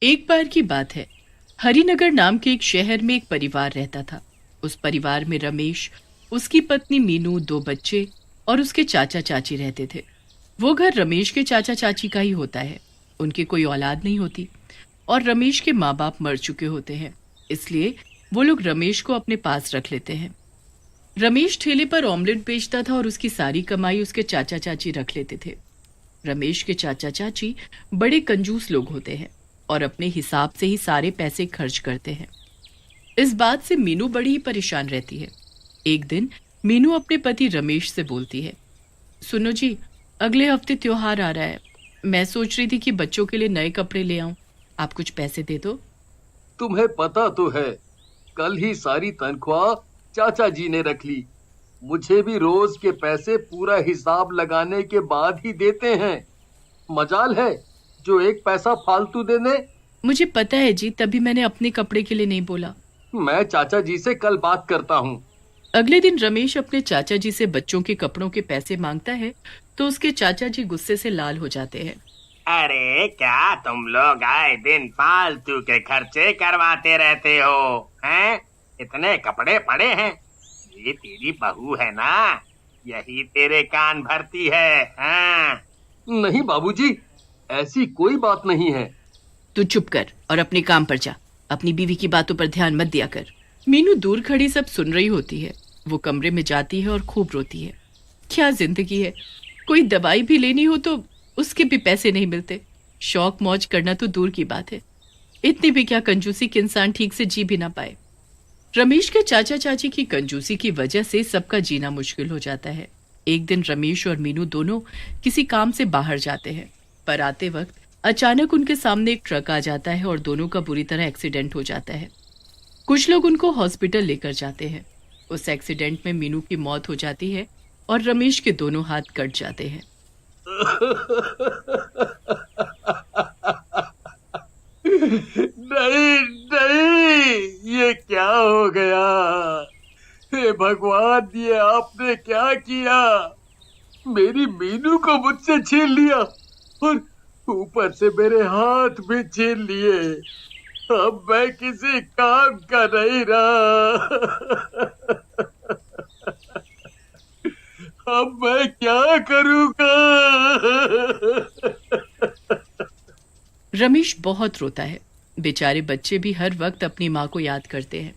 एक बार की बात है। हरिनगर नाम के एक शहर में एक परिवार रहता था। उस परिवार में रमेश, उसकी पत्नी मीनू, दो बच्चे और उसके चाचा चाची रहते थे। वो घर रमेश के चाचा चाची का ही होता है। उनकी कोई औलाद नहीं होती और रमेश के माँ बाप मर चुके होते हैं, इसलिए वो लोग रमेश को अपने पास रख लेते हैं। रमेश ठेले पर ऑमलेट बेचता था और उसकी सारी कमाई उसके चाचा चाची रख लेते थे। रमेश के चाचा चाची बड़े कंजूस लोग होते हैं और अपने हिसाब से ही सारे पैसे खर्च करते हैं। इस बात से मीनू बड़ी ही परेशान रहती है। एक दिन मीनू अपने पति रमेश से बोलती है, सुनो जी, अगले हफ्ते त्योहार आ रहा है। मैं सोच रही थी कि बच्चों के लिए नए कपड़े ले आऊं। आप कुछ पैसे दे दो। तुम्हें पता तो है, कल ही सारी तनख्वाह चाचा जी ने रख ली। मुझे भी रोज के पैसे पूरा हिसाब लगाने के बाद ही देते हैं। मजाल है जो एक पैसा फालतू दे दे। मुझे पता है जी, तभी मैंने अपने कपड़े के लिए नहीं बोला। मैं चाचा जी से कल बात करता हूँ। अगले दिन रमेश अपने चाचा जी से बच्चों के कपड़ों के पैसे मांगता है तो उसके चाचा जी गुस्से से लाल हो जाते हैं। अरे क्या तुम लोग आए दिन फालतू के खर्चे करवाते रहते हो हैं? इतने कपड़े पड़े हैं, ये तेरी बहू है ना, यही तेरे कान भरती है। हाँ? नहीं बाबूजी, ऐसी कोई बात नहीं है। तू चुप कर और अपने काम पर जा। अपनी बीवी की बातों पर ध्यान मत दिया कर। मीनू दूर खड़ी सब सुन रही होती है। वो कमरे में जाती है और खूब रोती है। क्या जिंदगी है, कोई दवाई भी लेनी हो तो उसके भी पैसे नहीं मिलते। शौक मौज करना तो दूर की बात है, इतनी भी क्या कंजूसी कि इंसान ठीक से जी भी ना पाए। रमेश के चाचा चाची की कंजूसी की वजह से सबका जीना मुश्किल हो जाता है। एक दिन रमेश और मीनू दोनों किसी काम से बाहर जाते हैं, पर आते वक्त अचानक उनके सामने एक ट्रक आ जाता है और दोनों का बुरी तरह एक्सीडेंट हो जाता है। कुछ लोग उनको हॉस्पिटल लेकर जाते हैं। उस एक्सीडेंट में मीनू की मौत हो जाती है और रमेश के दोनों हाथ कट जाते हैं। नहीं नहीं, ये क्या हो गया? हे भगवान, ये आपने क्या किया? मेरी मीनू को मुझसे छीन लिया और ऊपर से मेरे हाथ भी छीन लिए। अब मैं किसी काम का नहीं रहा। अब मैं क्या करूंगा? रमेश बहुत रोता है। बेचारे बच्चे भी हर वक्त अपनी माँ को याद करते हैं।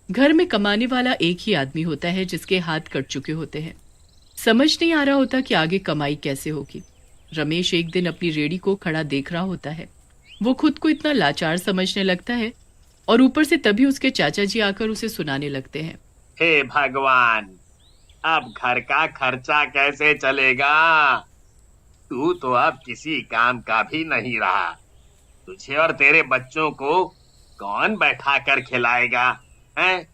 घर में कमाने वाला एक ही आदमी होता है जिसके हाथ कट चुके होते हैं। समझ नहीं आ रहा होता कि आगे कमाई कैसे होगी। रमेश एक दिन अपनी रेहड़ी को खड़ा देख रहा होता है। वो खुद को इतना लाचार समझने लगता है और ऊपर से तभी उसके चाचा जी आकर उसे सुनाने लगते हैं। हे भगवान, अब घर का खर्चा कैसे चलेगा? तू तो अब किसी काम का भी नहीं रहा। तुझे और तेरे बच्चों को कौन बैठा कर खिलाएगा? हैं?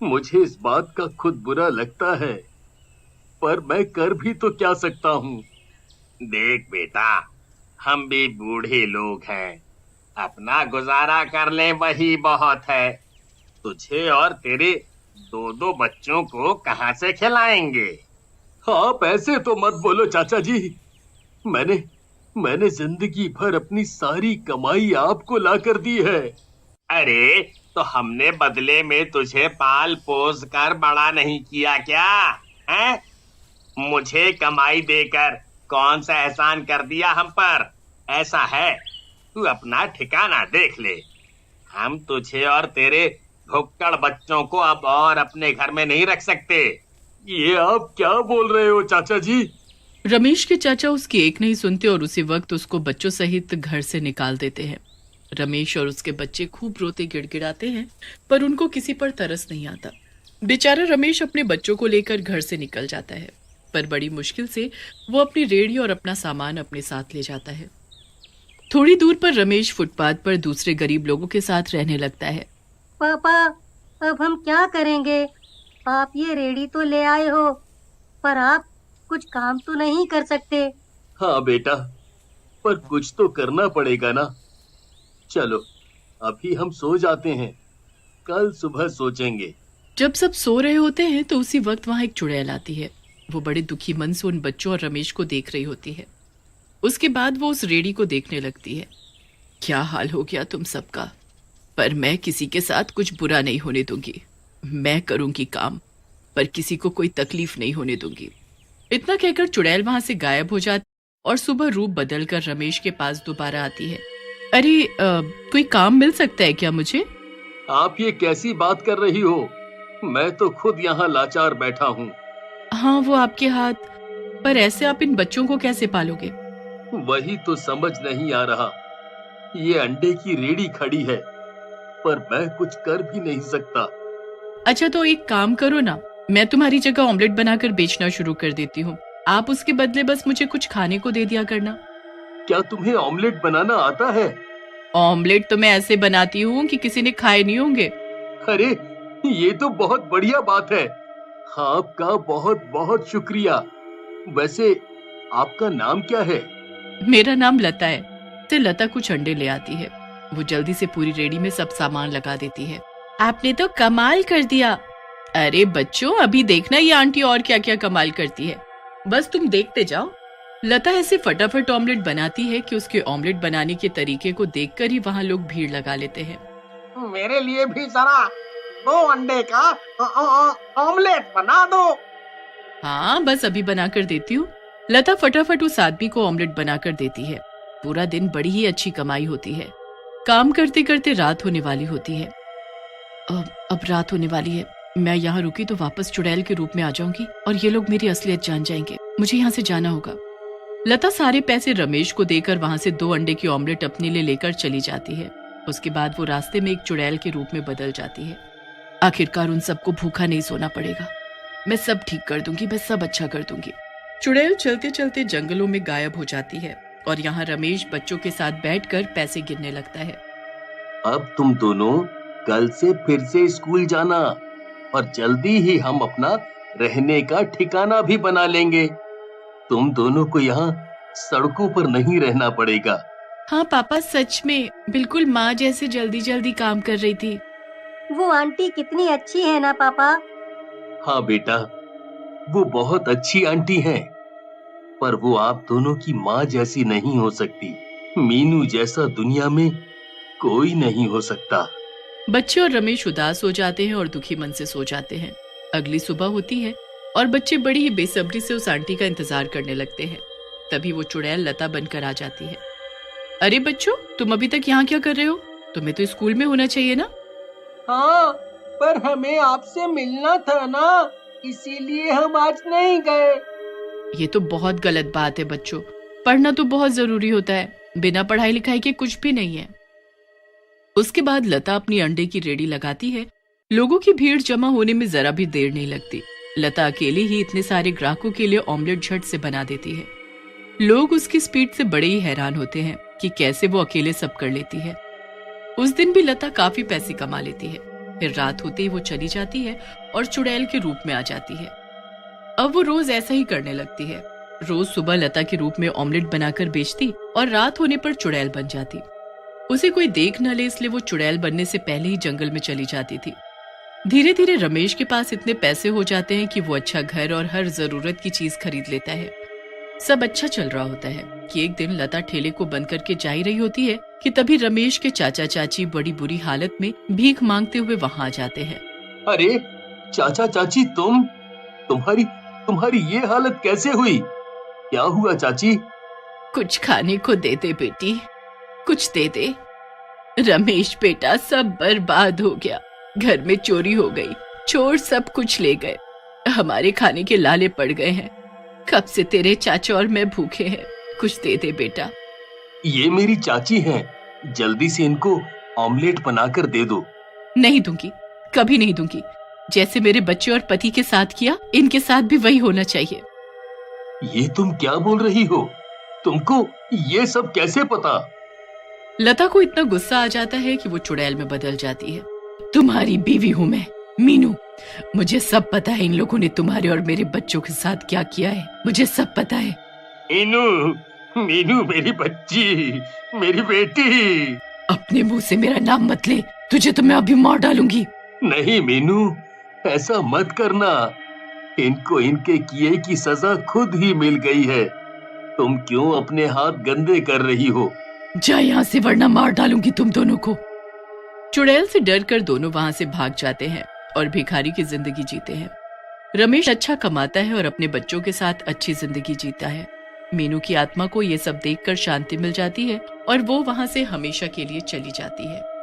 मुझे इस बात का खुद बुरा लगता है, पर मैं कर भी तो क्या सकता हूँ। देख बेटा, हम भी बूढ़े लोग हैं, अपना गुजारा कर ले वही बहुत है। तुझे और तेरे दो दो बच्चों को कहाँ से खिलाएंगे? आप ऐसे तो मत बोलो चाचा जी। मैंने जिंदगी भर अपनी सारी कमाई आपको ला कर दी है। अरे तो हमने बदले में तुझे पाल पोस कर बड़ा नहीं किया क्या? हैं? मुझे कमाई देकर कौन सा एहसान कर दिया हम पर? ऐसा है, तू अपना ठिकाना देख ले। हम तुझे और तेरे भुक्कड़ बच्चों को अब और अपने घर में नहीं रख सकते। ये आप क्या बोल रहे हो चाचा जी? रमेश के चाचा उसकी एक नहीं सुनते और उसी वक्त उसको बच्चों सहित घर से निकाल देते हैं। रमेश और उसके बच्चे खूब रोते गिड़गिड़ाते हैं, पर उनको किसी पर तरस नहीं आता। बेचारा रमेश अपने बच्चों को लेकर घर से निकल जाता है, पर बड़ी मुश्किल से वो अपनी रेहड़ी और अपना सामान अपने साथ ले जाता है। थोड़ी दूर पर रमेश फुटपाथ पर दूसरे गरीब लोगों के साथ रहने लगता है। पापा, अब हम क्या करेंगे? आप ये रेडी तो ले आए हो, पर आप कुछ काम तो नहीं कर सकते। हाँ बेटा, पर कुछ तो करना पड़ेगा ना। चलो अभी हम सो जाते हैं, कल सुबह सोचेंगे। जब सब सो रहे होते हैं तो उसी वक्त वहां एक चुड़ैल आती है। वो बड़े दुखी मन से उन बच्चों और रमेश को देख रही होती है। उसके बाद वो उस रेड़ी को देखने लगती है। क्या हाल हो गया तुम सबका। पर मैं किसी के साथ कुछ बुरा नहीं होने दूंगी। मैं करूंगी काम, पर किसी को कोई तकलीफ नहीं होने दूंगी। इतना कहकर चुड़ैल वहां से गायब हो जाती और सुबह रूप बदलकर रमेश के पास दोबारा आती है। अरे कोई काम मिल सकता है क्या मुझे? आप ये कैसी बात कर रही हो? मैं तो खुद यहाँ लाचार बैठा हूँ। हाँ, वो आपके हाथ, पर ऐसे आप इन बच्चों को कैसे पालोगे? वही तो समझ नहीं आ रहा। ये अंडे की रेडी खड़ी है, पर मैं कुछ कर भी नहीं सकता। अच्छा, तो एक काम करो ना, मैं तुम्हारी जगह ऑमलेट बनाकर बेचना शुरू कर देती हूँ। आप उसके बदले बस मुझे कुछ खाने को दे दिया करना। क्या तुम्हें ऑमलेट बनाना आता है? ऑमलेट तो मैं ऐसे बनाती हूँ कि किसी ने खाए नहीं होंगे। अरे, ये तो बहुत बढ़िया बात है। आपका बहुत बहुत शुक्रिया। वैसे आपका नाम क्या है? मेरा नाम लता है। तो लता कुछ अंडे ले आती है। वो जल्दी से पूरी रेडी में सब सामान लगा देती है। आपने तो कमाल कर दिया। अरे बच्चों, अभी देखना ये आंटी और क्या क्या कमाल करती है, बस तुम देखते जाओ। लता ऐसे फटाफट ऑमलेट बनाती है कि उसके ऑमलेट बनाने के तरीके को देखकर ही वहाँ लोग भीड़ लगा लेते हैं। मेरे लिए भी जरा 2 अंडे का ऑमलेट बना दो। हाँ, बस अभी बनाकर देती हूँ। लता फटाफट उस आदमी को ऑमलेट बनाकर देती है। पूरा दिन बड़ी ही अच्छी कमाई होती है। काम करते करते रात होने वाली होती है। अब रात होने वाली है। मैं यहाँ रुकी तो वापस चुड़ैल के रूप में आ जाऊंगी और ये लोग मेरी असलियत जान जाएंगे। मुझे यहाँ से जाना होगा। लता सारे पैसे रमेश को देकर वहां से 2 अंडे की ऑमलेट अपने लिए लेकर चली जाती है। उसके बाद वो रास्ते में एक चुड़ैल के रूप में बदल जाती है। आखिरकार उन सबको भूखा नहीं सोना पड़ेगा। मैं सब ठीक कर दूंगी, मैं सब अच्छा कर दूंगी। चुड़ैल चलते चलते जंगलों में गायब हो जाती है और यहाँ रमेश बच्चों के साथ बैठकर पैसे गिनने लगता है। अब तुम दोनों कल से फिर से स्कूल जाना और जल्दी ही हम अपना रहने का ठिकाना भी बना लेंगे। तुम दोनों को यहाँ सड़कों पर नहीं रहना पड़ेगा। हाँ पापा, सच में बिल्कुल माँ जैसे जल्दी जल्दी काम कर रही थी। वो आंटी कितनी अच्छी है ना पापा। हाँ बेटा, वो बहुत अच्छी आंटी हैं, पर वो आप दोनों की माँ जैसी नहीं हो सकती। मीनू जैसा दुनिया में कोई नहीं हो सकता। बच्चे और रमेश उदास हो जाते हैं और दुखी मन से सो जाते हैं। अगली सुबह होती है और बच्चे बड़ी ही बेसब्री से उस आंटी का इंतजार करने लगते हैं। तभी वो चुड़ैल लता बनकर आ जाती है। अरे बच्चों, तुम अभी तक यहाँ क्या कर रहे हो? तुम्हें तो स्कूल में होना चाहिए ना। हाँ, पर हमें आपसे मिलना था ना, इसीलिए हम आज नहीं गए। ये तो बहुत गलत बात है बच्चों। पढ़ना तो बहुत जरूरी होता है। बिना पढ़ाई लिखाई के कुछ भी नहीं है। उसके बाद लता अपनी अंडे की रेडी लगाती है। लोगों की भीड़ जमा होने में जरा भी देर नहीं लगती। लता अकेले ही इतने सारे ग्राहकों के लिए ऑमलेट झट से बना देती है। लोग उसकी स्पीड से बड़े ही हैरान होते हैं कि कैसे वो अकेले सब कर लेती है। उस दिन भी लता काफी पैसे कमा लेती है। फिर रात होते ही वो चली जाती है और चुड़ैल के रूप में आ जाती है। अब वो रोज ऐसा ही करने लगती है। रोज सुबह लता के रूप में ऑमलेट बनाकर बेचती और रात होने पर चुड़ैल बन जाती। उसे कोई देख न ले, इसलिए वो चुड़ैल बनने से पहले ही जंगल में चली जाती थी। धीरे धीरे रमेश के पास इतने पैसे हो जाते हैं कि वो अच्छा घर और हर जरूरत की चीज खरीद लेता है। सब अच्छा चल रहा होता है कि एक दिन लता ठेले को बंद करके जा ही रही होती है कि तभी रमेश के चाचा चाची बड़ी बुरी हालत में भीख मांगते हुए वहां आ जाते हैं। अरे चाचा चाची, तुम्हारी ये हालत कैसे हुई? क्या हुआ चाची? कुछ खाने को दे दे बेटी, कुछ दे दे। रमेश बेटा, सब बर्बाद हो गया। घर में चोरी हो गई, चोर सब कुछ ले गए। हमारे खाने के लाले पड़ गए हैं। कब से तेरे चाचा और मैं भूखे हैं। कुछ दे दे बेटा। ये मेरी चाची हैं, जल्दी से इनको ऑमलेट बनाकर दे दो। नहीं दूंगी, कभी नहीं दूंगी। जैसे मेरे बच्चे और पति के साथ किया, इनके साथ भी वही होना चाहिए। ये तुम क्या बोल रही हो? तुमको ये सब कैसे पता? लता को इतना गुस्सा आ जाता है कि वो चुड़ैल में बदल जाती है। तुम्हारी बीवी हूँ मैं, मीनू। मुझे सब पता है इन लोगों ने तुम्हारे और मेरे बच्चों के साथ क्या किया है। मुझे सब पता है। मीनू मेरी बच्ची, मेरी बेटी। अपने मुंह से मेरा नाम मत ले, तुझे तो मैं अभी मार डालूंगी। नहीं मीनू, ऐसा मत करना। इनको इनके किए की सजा खुद ही मिल गई है। तुम क्यों अपने हाथ गंदे कर रही हो? जा यहाँ से वरना मार डालूंगी तुम दोनों को। चुड़ैल से डरकर दोनों वहां से भाग जाते हैं और भिखारी की जिंदगी जीते हैं। रमेश अच्छा कमाता है और अपने बच्चों के साथ अच्छी जिंदगी जीता है। मीनू की आत्मा को ये सब देखकर शांति मिल जाती है और वो वहां से हमेशा के लिए चली जाती है।